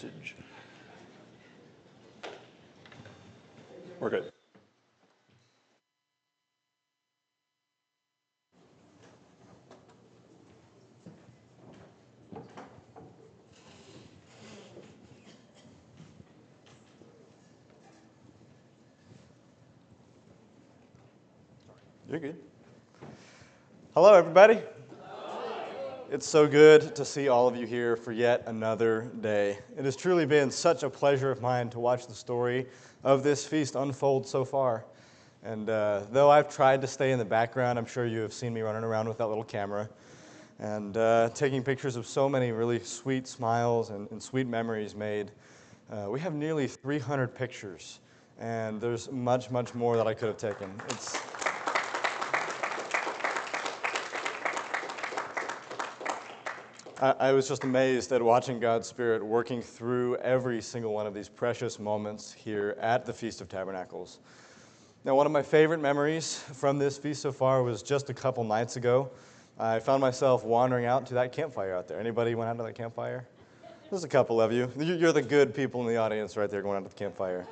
message. We're good. You're good. Hello, everybody. It's so good to see all of you here for yet another day. It has truly been such a pleasure of mine to watch the story of this feast unfold so far. And though I've tried to stay in the background, I'm sure you have seen me running around with that little camera and taking pictures of so many really sweet smiles and sweet memories made. We have nearly 300 pictures, and there's much, much more that I could have taken. I was just amazed at watching God's Spirit working through every single one of these precious moments here at the Feast of Tabernacles. Now, one of my favorite memories from this feast so far was just a couple nights ago. I found myself wandering out to that campfire out there. Anybody went out to that campfire? There's a couple of you. You're the good people in the audience right there going out to the campfire.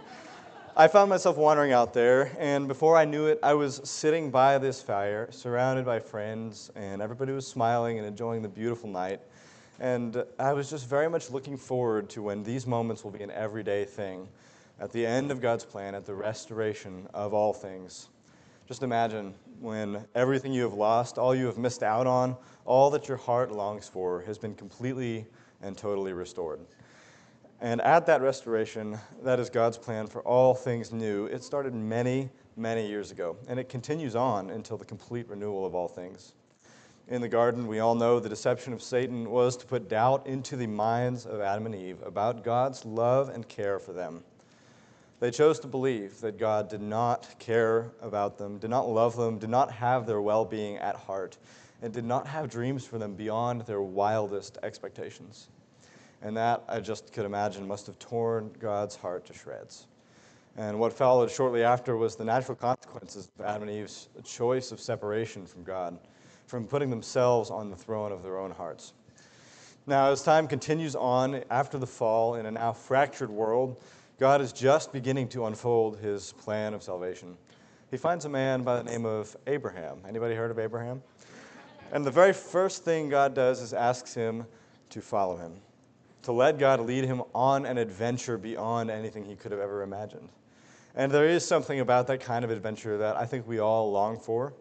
I found myself wandering out there, and before I knew it, I was sitting by this fire, surrounded by friends, and everybody was smiling and enjoying the beautiful night. And I was just very much looking forward to when these moments will be an everyday thing at the end of God's plan, at the restoration of all things. Just imagine when everything you have lost, all you have missed out on, all that your heart longs for has been completely and totally restored. And at that restoration, that is God's plan for all things new. It started many, many years ago, and it continues on until the complete renewal of all things. In the garden, we all know the deception of Satan was to put doubt into the minds of Adam and Eve about God's love and care for them. They chose to believe that God did not care about them, did not love them, did not have their well-being at heart, and did not have dreams for them beyond their wildest expectations. And that, I just could imagine, must have torn God's heart to shreds. And what followed shortly after was the natural consequences of Adam and Eve's choice of separation from God, from putting themselves on the throne of their own hearts. Now, as time continues on after the fall in a now fractured world, God is just beginning to unfold his plan of salvation. He finds a man by the name of Abraham. Anybody heard of Abraham? And the very first thing God does is asks him to follow him, to let God lead him on an adventure beyond anything he could have ever imagined. And there is something about that kind of adventure that I think we all long for.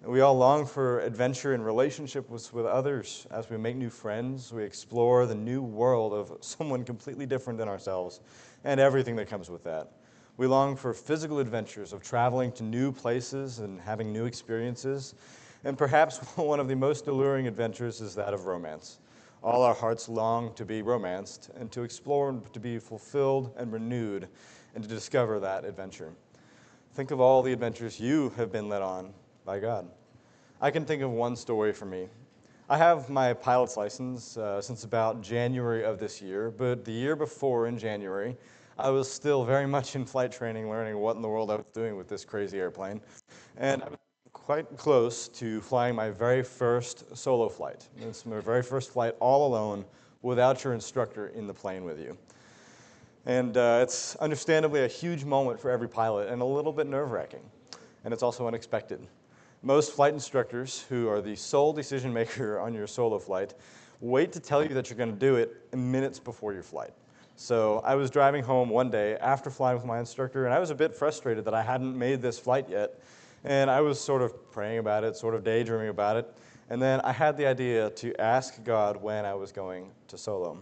We all long for adventure in relationships with others as we make new friends, we explore the new world of someone completely different than ourselves and everything that comes with that. We long for physical adventures of traveling to new places and having new experiences. And perhaps one of the most alluring adventures is that of romance. All our hearts long to be romanced and to explore and to be fulfilled and renewed and to discover that adventure. Think of all the adventures you have been led on by God. I can think of one story for me. I have my pilot's license since about January of this year, but the year before in January, I was still very much in flight training, learning what in the world I was doing with this crazy airplane. And I was quite close to flying my very first solo flight. It's my very first flight all alone without your instructor in the plane with you. And it's understandably a huge moment for every pilot and a little bit nerve-wracking. And it's also unexpected. Most flight instructors, who are the sole decision maker on your solo flight, wait to tell you that you're going to do it minutes before your flight. So I was driving home one day after flying with my instructor, and I was a bit frustrated that I hadn't made this flight yet. And I was sort of praying about it, sort of daydreaming about it. And then I had the idea to ask God when I was going to solo.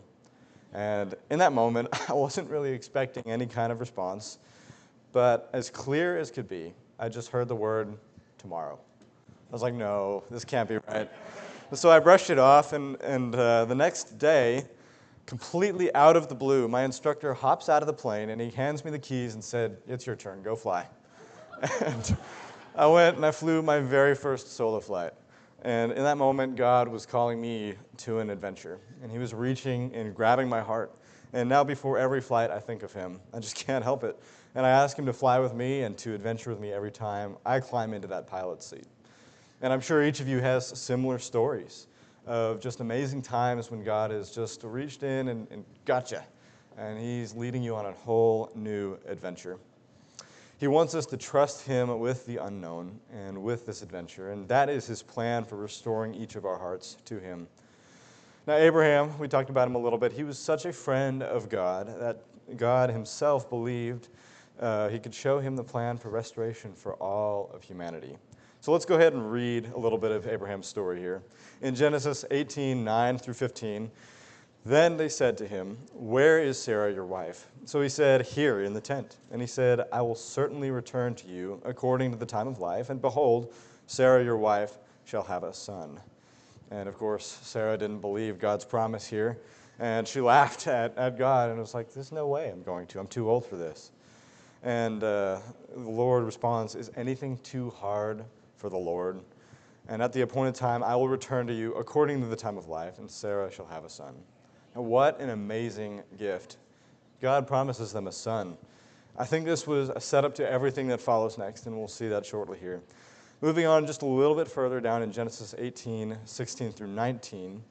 And in that moment, I wasn't really expecting any kind of response. But as clear as could be, I just heard the word tomorrow. I was like, no, this can't be right. So I brushed it off, and the next day, completely out of the blue, my instructor hops out of the plane, and he hands me the keys and said, it's your turn, go fly. And I went and I flew my very first solo flight. And in that moment, God was calling me to an adventure. And he was reaching and grabbing my heart. And now before every flight, I think of him. I just can't help it. And I ask him to fly with me and to adventure with me every time I climb into that pilot's seat. And I'm sure each of you has similar stories of just amazing times when God has just reached in and gotcha and he's leading you on a whole new adventure. He wants us to trust him with the unknown and with this adventure, and that is his plan for restoring each of our hearts to him. Now, Abraham, we talked about him a little bit. He was such a friend of God that God himself believed he could show him the plan for restoration for all of humanity. So let's go ahead and read a little bit of Abraham's story here. In Genesis 18:9 through 15, then they said to him, "Where is Sarah, your wife?" So he said, "Here, in the tent." And he said, "I will certainly return to you according to the time of life, and behold, Sarah, your wife, shall have a son." And of course, Sarah didn't believe God's promise here, and she laughed at God and was like, "There's no way I'm going to. I'm too old for this." And the Lord responds, "Is anything too hard for the Lord? And at the appointed time, I will return to you according to the time of life, and Sarah shall have a son." And what an amazing gift. God promises them a son. I think this was a setup to everything that follows next, and we'll see that shortly here. Moving on just a little bit further down in Genesis 18:16 through 19.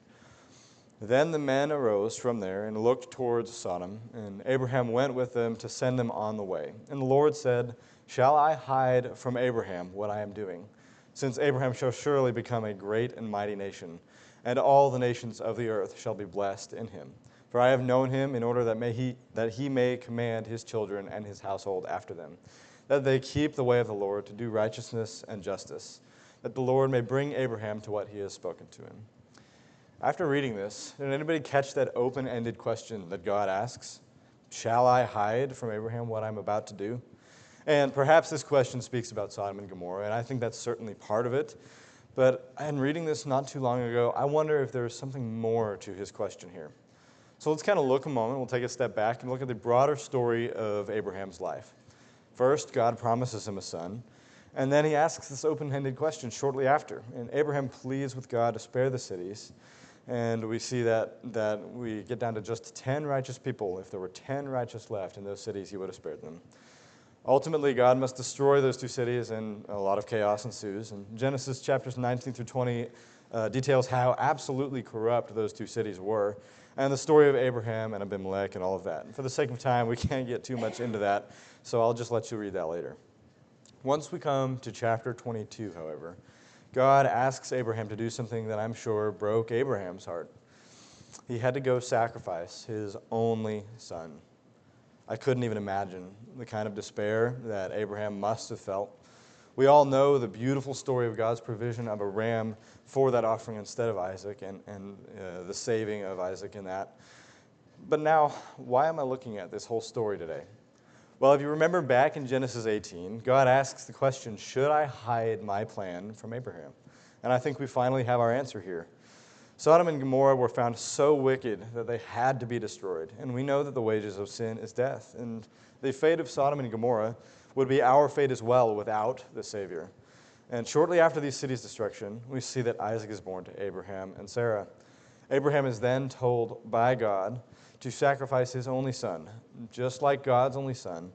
Then the men arose from there and looked towards Sodom, and Abraham went with them to send them on the way. And the Lord said, "Shall I hide from Abraham what I am doing? Since Abraham shall surely become a great and mighty nation, and all the nations of the earth shall be blessed in him. For I have known him in order that he may command his children and his household after them, that they keep the way of the Lord to do righteousness and justice, that the Lord may bring Abraham to what he has spoken to him." After reading this, did anybody catch that open-ended question that God asks? Shall I hide from Abraham what I'm about to do? And perhaps this question speaks about Sodom and Gomorrah, and I think that's certainly part of it. But in reading this not too long ago, I wonder if there's something more to his question here. So let's kind of look a moment. We'll take a step back and look at the broader story of Abraham's life. First, God promises him a son, and then he asks this open-ended question shortly after. And Abraham pleads with God to spare the cities. And we see that we get down to just 10 righteous people. If there were 10 righteous left in those cities, he would have spared them. Ultimately, God must destroy those two cities, and a lot of chaos ensues. And Genesis chapters 19 through 20 details how absolutely corrupt those two cities were, and the story of Abraham and Abimelech and all of that. And for the sake of time, we can't get too much into that, so I'll just let you read that later. Once we come to chapter 22, however, God asks Abraham to do something that I'm sure broke Abraham's heart. He had to go sacrifice his only son. I couldn't even imagine the kind of despair that Abraham must have felt. We all know the beautiful story of God's provision of a ram for that offering instead of Isaac, and the saving of Isaac in that. But now, why am I looking at this whole story today? Well, if you remember back in Genesis 18, God asks the question, should I hide my plan from Abraham? And I think we finally have our answer here. Sodom and Gomorrah were found so wicked that they had to be destroyed. And we know that the wages of sin is death. And the fate of Sodom and Gomorrah would be our fate as well without the Savior. And shortly after these cities' destruction, we see that Isaac is born to Abraham and Sarah. Abraham is then told by God to sacrifice his only son, just like God's only son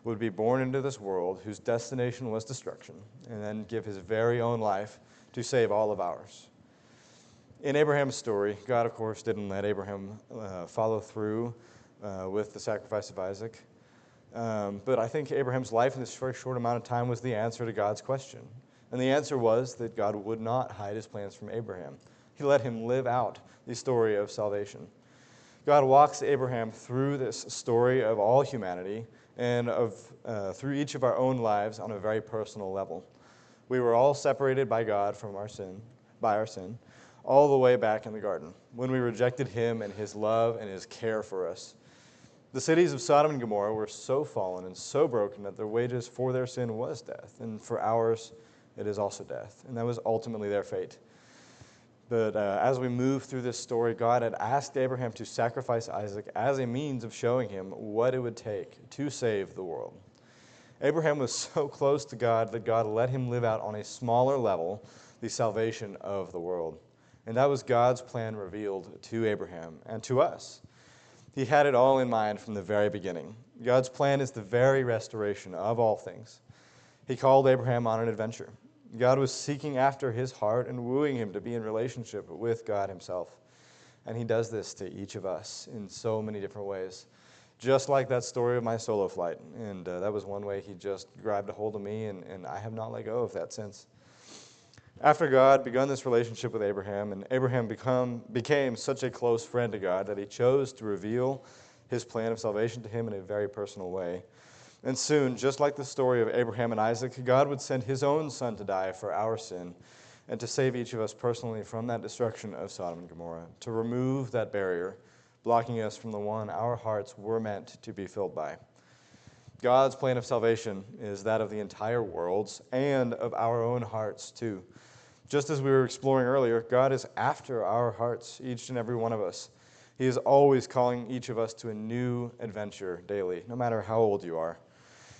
would be born into this world whose destination was destruction, and then give his very own life to save all of ours. In Abraham's story, God, of course, didn't let Abraham follow through with the sacrifice of Isaac. But I think Abraham's life in this very short amount of time was the answer to God's question. And the answer was that God would not hide his plans from Abraham. He let him live out the story of salvation. God walks Abraham through this story of all humanity and through each of our own lives on a very personal level. We were all separated by God from our sin, all the way back in the garden, when we rejected him and his love and his care for us. The cities of Sodom and Gomorrah were so fallen and so broken that their wages for their sin was death, and for ours it is also death. And that was ultimately their fate. But as we move through this story, God had asked Abraham to sacrifice Isaac as a means of showing him what it would take to save the world. Abraham was so close to God that God let him live out on a smaller level the salvation of the world. And that was God's plan revealed to Abraham and to us. He had it all in mind from the very beginning. God's plan is the very restoration of all things. He called Abraham on an adventure. God was seeking after his heart and wooing him to be in relationship with God himself. And he does this to each of us in so many different ways. just like that story of my solo flight. And that was one way he just grabbed a hold of me, and I have not let go of that since. After God begun this relationship with Abraham, and Abraham became such a close friend to God that he chose to reveal his plan of salvation to him in a very personal way. And soon, just like the story of Abraham and Isaac, God would send his own son to die for our sin and to save each of us personally from that destruction of Sodom and Gomorrah, to remove that barrier blocking us from the one our hearts were meant to be filled by. God's plan of salvation is that of the entire world's and of our own hearts too. Just as we were exploring earlier, God is after our hearts, each and every one of us. He is always calling each of us to a new adventure daily, no matter how old you are,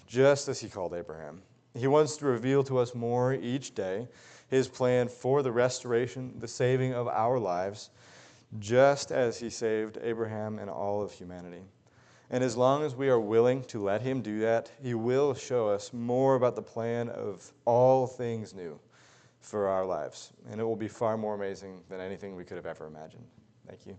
just as he called Abraham. He wants to reveal to us more each day his plan for the restoration, the saving of our lives, just as he saved Abraham and all of humanity. And as long as we are willing to let him do that, he will show us more about the plan of all things new for our lives. And it will be far more amazing than anything we could have ever imagined. Thank you.